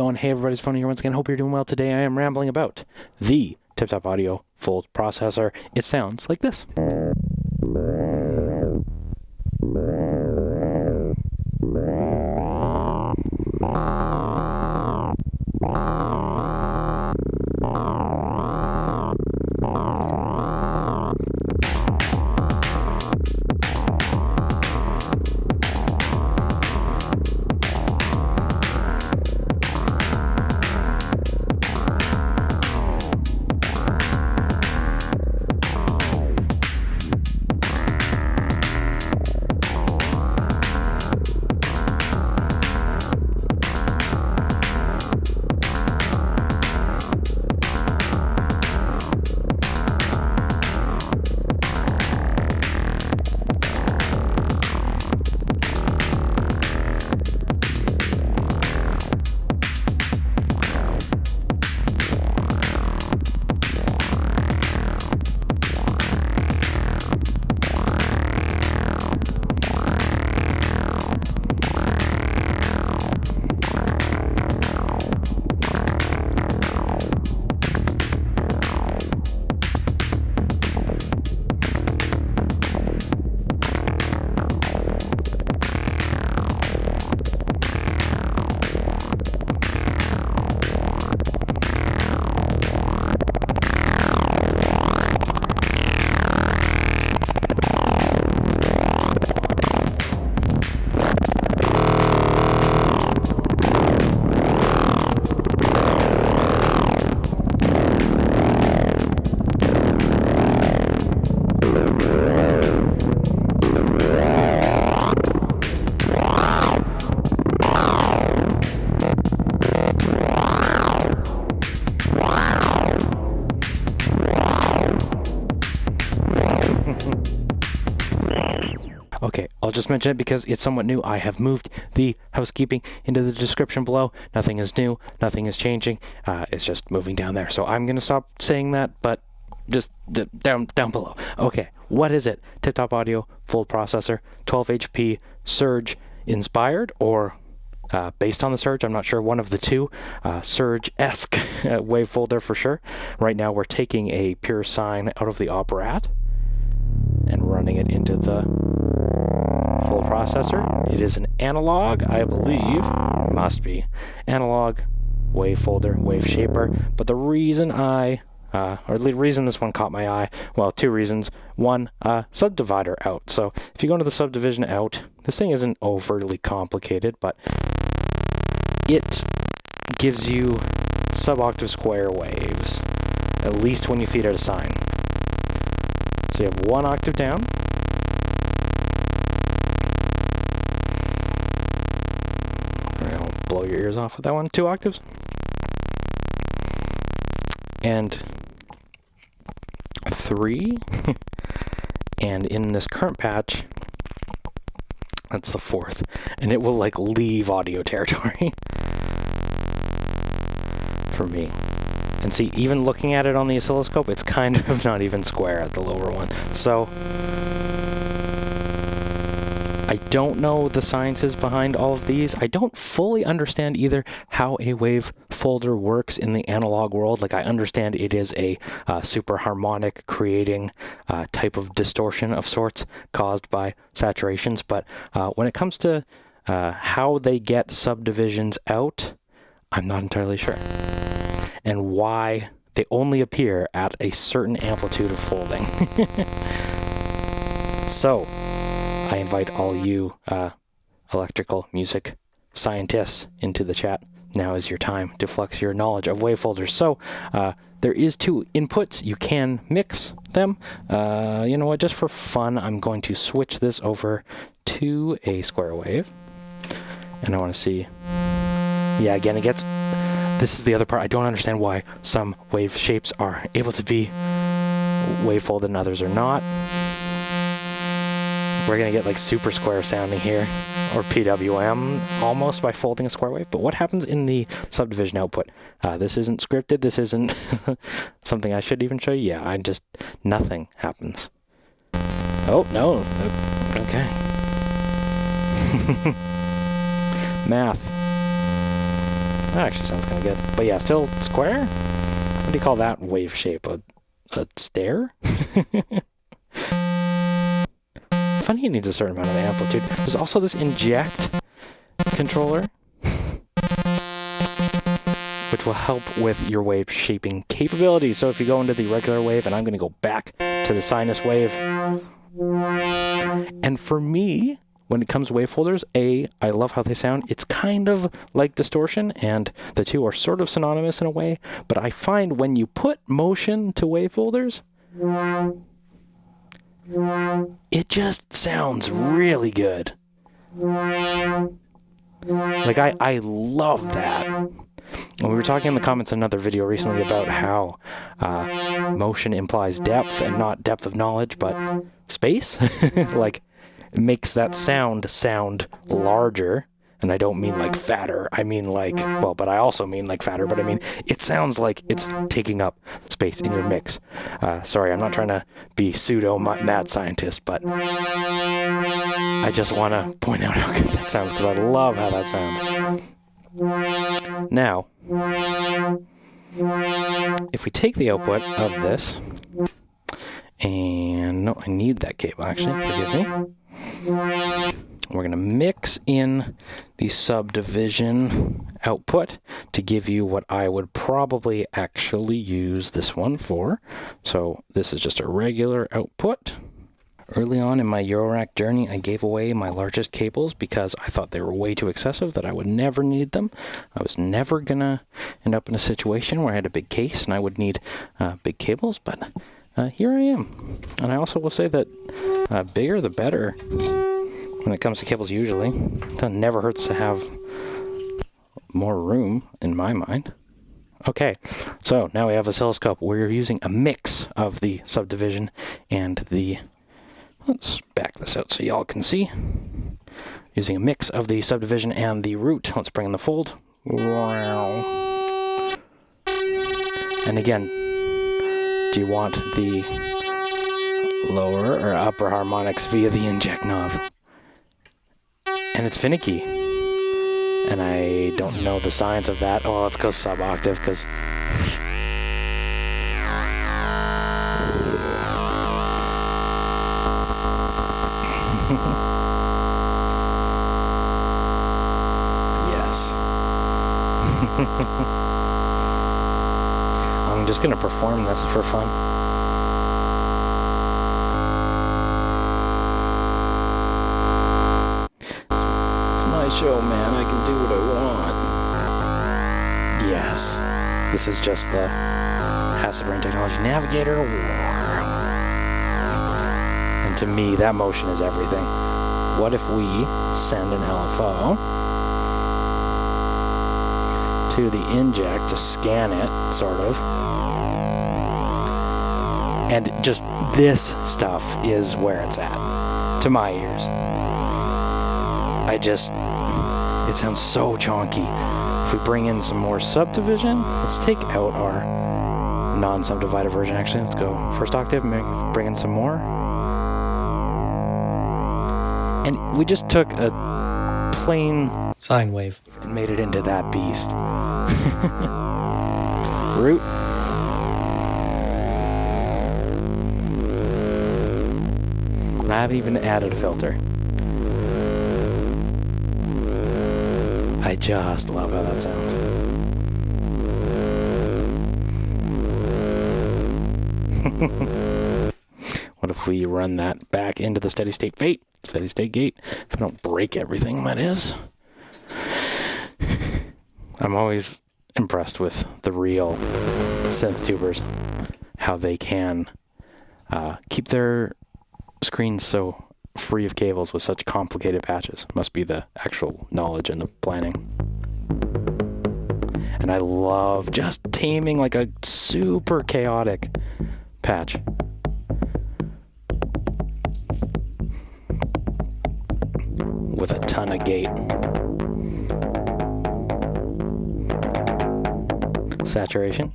going? Hey everybody, it's Tafony here once again. Hope you're doing well today. I am rambling about the TipTop Audio Fold Processor. It sounds like this. Okay, I'll just mention it because it's somewhat new. I have moved the housekeeping into the description below. Nothing is new, nothing is changing. It's just moving down there. So I'm going to stop saying that, but just down below. Okay, what is it? TipTop Audio Fold Processor, 12 HP Surge inspired or based on the Surge. I'm not sure, one of the two. Surge-esque wave folder for sure. Right now we're taking a pure sine out of the operat and running it into the full processor. It is an analog, I believe, must be analog wave folder, wave shaper. But the reason or the reason this one caught my eye, well, two reasons. One, subdivider out. So if you go into the subdivision out, this thing isn't overly complicated, but it gives you sub-octave square waves, at least when you feed it a sine. So you have one octave down, I'll blow your ears off with that one, 2 octaves, and 3, and in this current patch, that's the 4th, and it will like leave audio territory for me. And see, even looking at it on the oscilloscope, it's kind of not even square at the lower one. So I don't know the sciences behind all of these. I don't fully understand either how a wave folder works in the analog world. Like, I understand it is a super harmonic creating type of distortion of sorts caused by saturations. But when it comes to how they get subdivisions out, I'm not entirely sure. And why they only appear at a certain amplitude of folding. So I invite all you electrical music scientists into the chat. Now is your time to flex your knowledge of wave folders. So there is 2 inputs. You can mix them. You know what? Just for fun, I'm going to switch this over to a square wave. And I want to see. Yeah, again, it gets... This is the other part. I don't understand why some wave shapes are able to be wave folded and others are not. We're going to get like super square sounding here, or PWM almost, by folding a square wave. But what happens in the subdivision output? This isn't scripted. This isn't something I should even show you. Yeah, nothing happens. Oh, no. Okay. Math. That actually sounds kind of good. But yeah, still square? What do you call that wave shape? A stair? Funny it needs a certain amount of amplitude. There's also this inject controller, which will help with your wave shaping capability. So if you go into the regular wave, and I'm going to go back to the sinus wave. And for me, when it comes to wave folders, I love how they sound. It's kind of like distortion, and the two are sort of synonymous in a way. But I find when you put motion to wave folders, it just sounds really good. Like, I love that. And we were talking in the comments in another video recently about how motion implies depth, and not depth of knowledge, but space. Like, it makes that sound larger. And I don't mean like fatter. I mean like, well, but I also mean like fatter, but I mean, it sounds like it's taking up space in your mix. Sorry, I'm not trying to be pseudo mad scientist, but I just want to point out how good that sounds, because I love how that sounds. Now, if we take the output of this, and no, I need that cable actually, forgive me. We're going to mix in the subdivision output to give you what I would probably actually use this one for. So this is just a regular output. Early on in my Eurorack journey, I gave away my largest cables because I thought they were way too excessive, that I would never need them. I was never going to end up in a situation where I had a big case and I would need big cables, but here I am. And I also will say that bigger the better. When it comes to cables, usually. It never hurts to have more room, in my mind. Okay, so now we have oscilloscope. We're using a mix of the subdivision and the... Let's back this out so y'all can see. Using a mix of the subdivision and the root. Let's bring in the fold. Wow. And again, do you want the lower or upper harmonics via the inject knob? And it's finicky. And I don't know the science of that. Oh, let's go sub-octave, because... Yes. I'm just going to perform this for fun. Show, man, I can do what I want. Yes, this is just the Acid Rain Technology Navigator. And to me, that motion is everything. What if we send an LFO to the inject to scan it, sort of? And just this stuff is where it's at, to my ears. It sounds so chonky. If we bring in some more subdivision, let's take out our non-subdivided version, actually. Let's go first octave and bring in some more. And we just took a plain sine wave and made it into that beast. Root. And I haven't even added a filter. I just love how that sounds. What if we run that back into the steady state gate? If I don't break everything, that is. I'm always impressed with the real synth tubers, how they can keep their screens so free of cables with such complicated patches. Must be the actual knowledge and the planning. And I love just taming like a super chaotic patch. With a ton of gate. Saturation.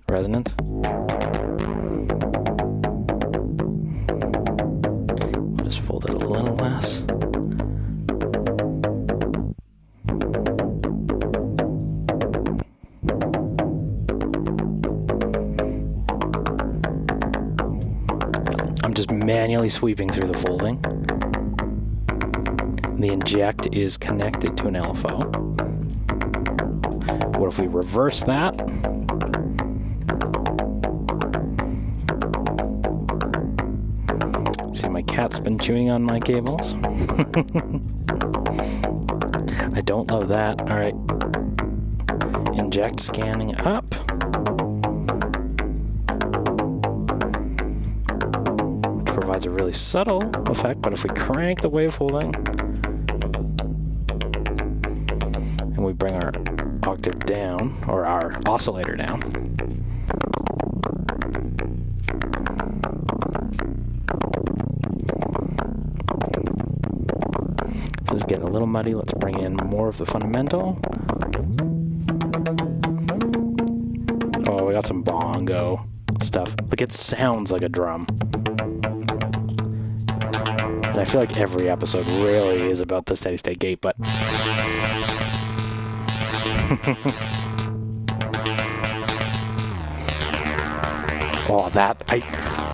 Resonance. Just fold it a little less. just manually sweeping through the folding. The inject is connected to an LFO. What if we reverse that? See, my cat's been chewing on my cables. I don't love that. All right. Inject scanning up. Which provides a really subtle effect, but if we crank the wave folding and we bring our octave down, or our oscillator down, this is getting a little muddy. Let's bring in more of the fundamental. Oh, we got some bongo stuff. Like, it sounds like a drum. And I feel like every episode really is about the steady state gate, but oh,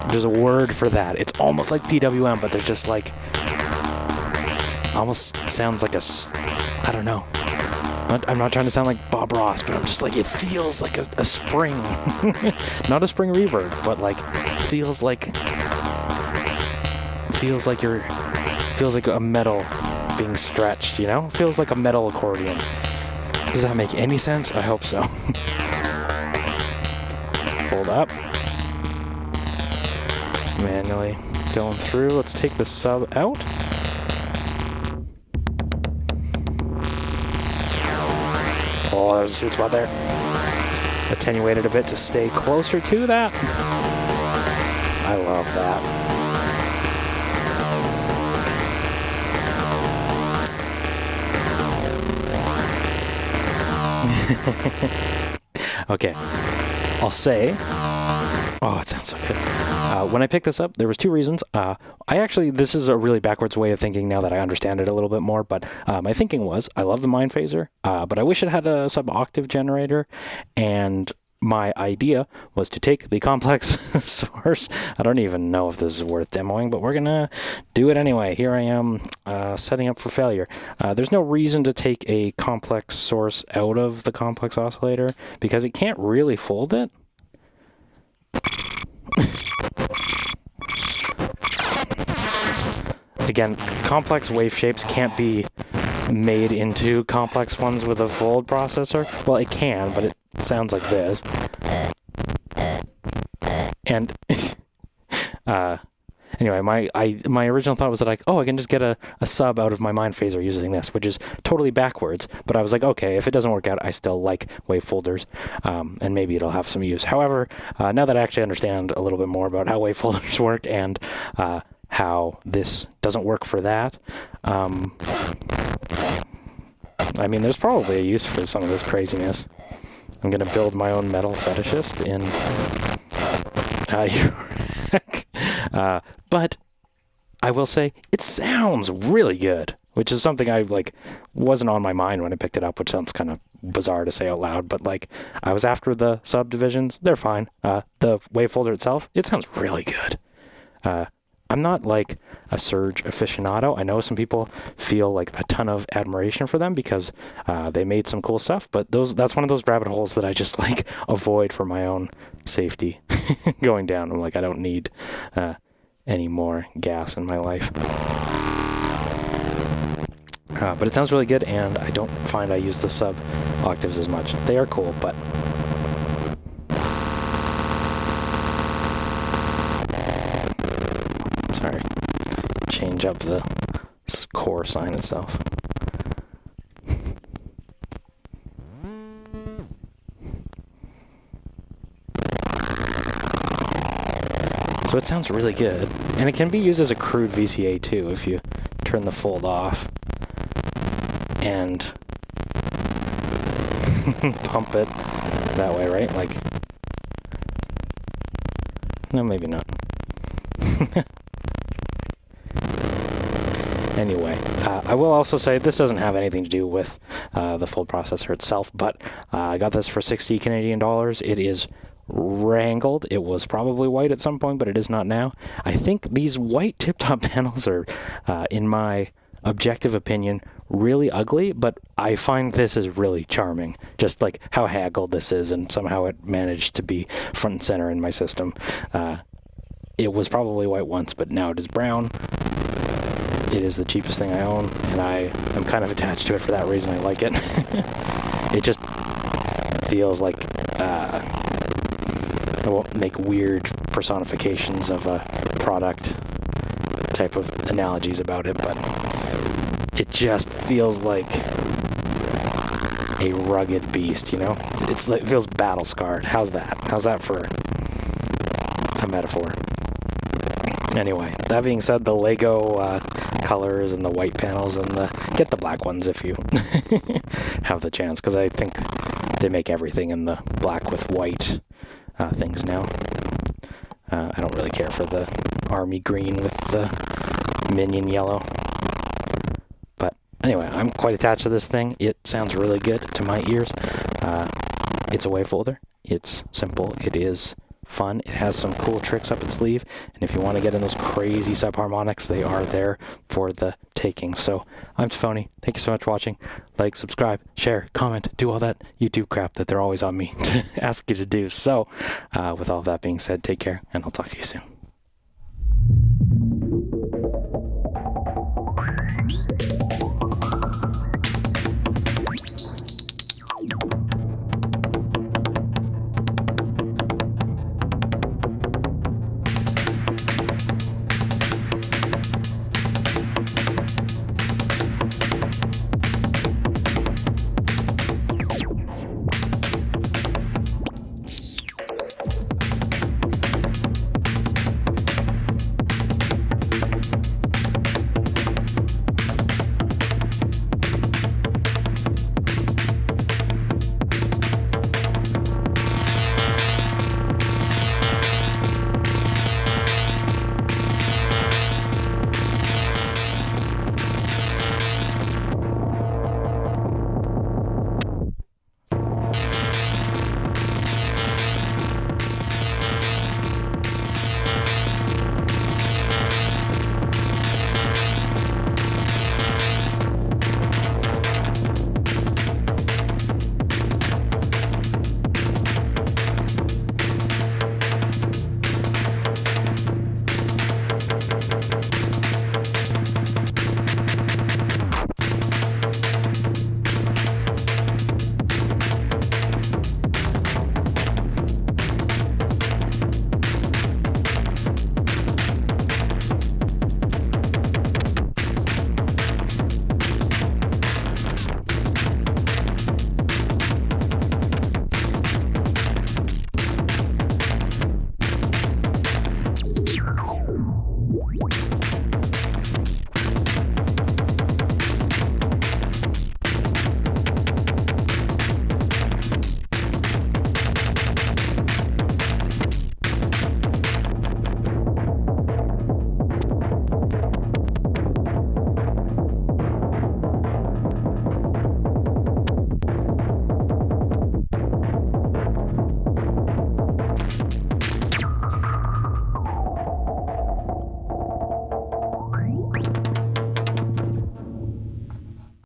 there's a word for that. It's almost like PWM, but there's just like, almost sounds like I don't know. I'm not trying to sound like Bob Ross, but I'm just like, it feels like a spring. Not a spring reverb, but like, feels like a metal being stretched, you know? Feels like a metal accordion. Does that make any sense? I hope so. Fold up. Manually going through. Let's take the sub out. Oh, there's a sweet spot there. Attenuated a bit to stay closer to that. I love that. Okay, I'll say, oh, it sounds so good. When I picked this up, there was two reasons. This is a really backwards way of thinking now that I understand it a little bit more, but my thinking was, I love the Mind Phaser, but I wish it had a sub-octave generator, and my idea was to take the complex source. I don't even know if this is worth demoing, but we're going to do it anyway. Here I am setting up for failure. There's no reason to take a complex source out of the complex oscillator because it can't really fold it. Again, complex wave shapes can't be made into complex ones with a fold processor. Well, it can, but it sounds like this. And anyway, my original thought was that I can just get a sub out of my Mind Phaser using this, which is totally backwards. But I was like, okay, if it doesn't work out, I still like wave folders, and maybe it'll have some use. However, now that I actually understand a little bit more about how wave folders work and how this doesn't work for that, I mean, there's probably a use for some of this craziness. I'm going to build my own metal fetishist in but I will say it sounds really good, which is something I wasn't on my mind when I picked it up, which sounds kind of bizarre to say out loud, but I was after the subdivisions. They're fine. The wave folder itself, it sounds really good. I'm not like a Surge aficionado. I know some people feel like a ton of admiration for them because they made some cool stuff, but that's one of those rabbit holes that I just avoid for my own safety going down. I'm like, I don't need any more gas in my life. But it sounds really good, and I don't find I use the sub octaves as much. They are cool, but sorry, change up the core sign itself. So it sounds really good, and it can be used as a crude VCA too if you turn the fold off and pump it that way, right? No, maybe not. Anyway, I will also say this doesn't have anything to do with the fold processor itself, but I got this for 60 Canadian dollars. It is wrangled. It was probably white at some point, but it is not now. I think these white tip-top panels are, in my objective opinion, really ugly, but I find this is really charming. Just like how haggled this is, and somehow it managed to be front and center in my system. It was probably white once, but now it is brown. It is the cheapest thing I own, and I am kind of attached to it for that reason. I like it. It just feels like I won't make weird personifications of a product type of analogies about it, but it just feels like a rugged beast, you know? It feels battle scarred. How's that? How's that for a metaphor? Anyway, that being said, the Lego colors and the white panels and get the black ones if you have the chance, because I think they make everything in the black with white things now. I don't really care for the army green with the minion yellow. But anyway, I'm quite attached to this thing. It sounds really good to my ears. It's a wave folder. It's simple. It is fun. It has some cool tricks up its sleeve, and if you want to get in those crazy subharmonics, they are there for the taking. So I'm Tafony. Thank you so much for watching. Like, subscribe, share, comment, do all that YouTube crap that they're always on me to ask you to do. So with all of that being said, take care, and I'll talk to you soon.